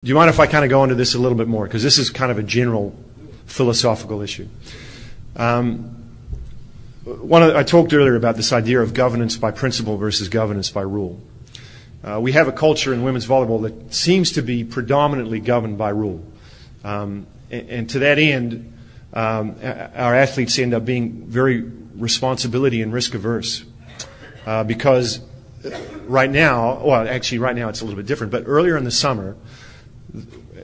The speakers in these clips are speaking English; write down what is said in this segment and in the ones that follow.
Do you mind if I kind of go into this a little bit more? Because this is kind of a general philosophical issue. I talked earlier about this idea of governance by principle versus governance by rule. We have a culture in women's volleyball that seems to be predominantly governed by rule. And to that end, our athletes end up being very responsibility and risk averse. Because right now, well, actually right now it's a little bit different, but earlier in the summer,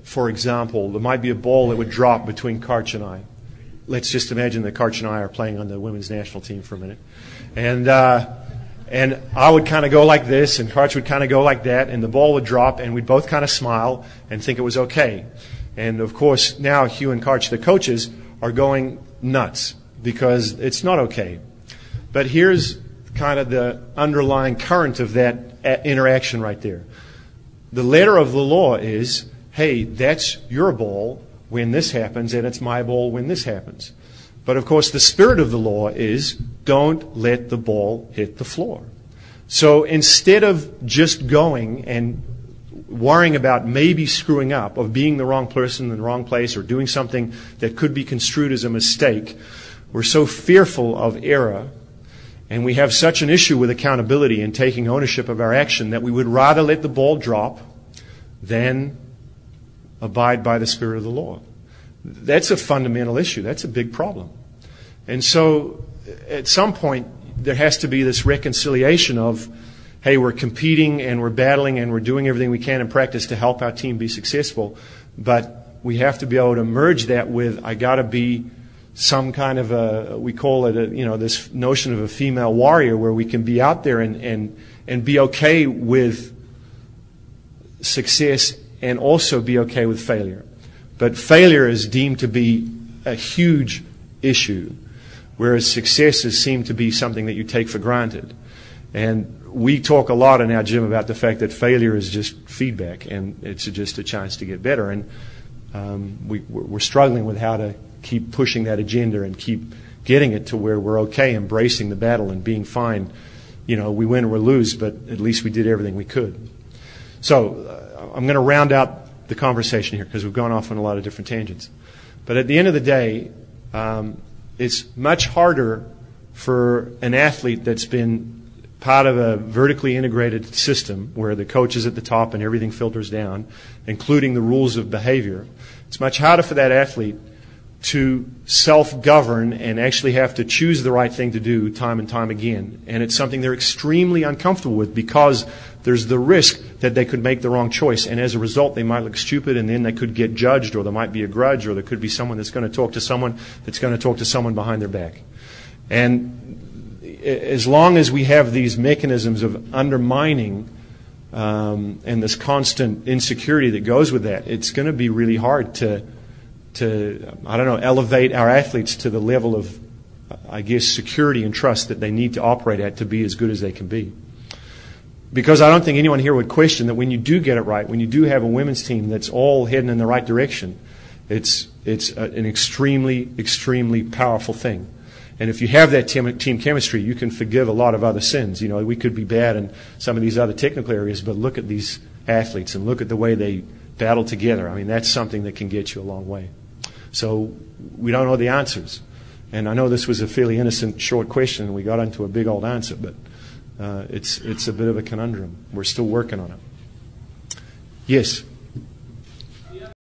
for example, there might be a ball that would drop between Karch and I. Let's just imagine that Karch and I are playing on the women's national team for a minute. And I would kind of go like this, and Karch would kind of go like that, and the ball would drop, and we'd both kind of smile and think it was okay. And, of course, now Hugh and Karch, the coaches, are going nuts because it's not okay. But here's kind of the underlying current of that interaction right there. The letter of the law is, hey, that's your ball when this happens, and it's my ball when this happens. But, of course, the spirit of the law is don't let the ball hit the floor. So instead of just going and worrying about maybe screwing up, of being the wrong person in the wrong place, or doing something that could be construed as a mistake, we're so fearful of error, and we have such an issue with accountability and taking ownership of our action that we would rather let the ball drop than abide by the spirit of the law. That's a fundamental issue. That's a big problem. And so at some point there has to be this reconciliation of, hey, we're competing and we're battling and we're doing everything we can in practice to help our team be successful, but we have to be able to merge that with, I got to be some kind of a, we call it this notion of a female warrior, where we can be out there and be okay with success and also be okay with failure. But failure is deemed to be a huge issue, whereas success is seemed to be something that you take for granted. And we talk a lot in our gym about the fact that failure is just feedback, and it's just a chance to get better. And we're struggling with how to keep pushing that agenda and keep getting it to where we're okay, embracing the battle and being fine. We win or we lose, but at least we did everything we could. So I'm going to round out the conversation here because we've gone off on a lot of different tangents. But at the end of the day, it's much harder for an athlete that's been part of a vertically integrated system where the coach is at the top and everything filters down, including the rules of behavior. It's much harder for that athlete to self-govern and actually have to choose the right thing to do time and time again. And it's something they're extremely uncomfortable with because there's the risk that they could make the wrong choice, and as a result they might look stupid, and then they could get judged, or there might be a grudge, or there could be someone that's going to talk to someone that's going to talk to someone behind their back. And as long as we have these mechanisms of undermining and this constant insecurity that goes with that, it's going to be really hard to elevate our athletes to the level of, security and trust that they need to operate at to be as good as they can be. Because I don't think anyone here would question that when you do get it right, when you do have a women's team that's all heading in the right direction, it's an extremely, extremely powerful thing. And if you have that team chemistry, you can forgive a lot of other sins. We could be bad in some of these other technical areas, but look at these athletes and look at the way they battle together. That's something that can get you a long way. So we don't know the answers. And I know this was a fairly innocent, short question, and we got into a big old answer, but it's a bit of a conundrum. We're still working on it. Yes?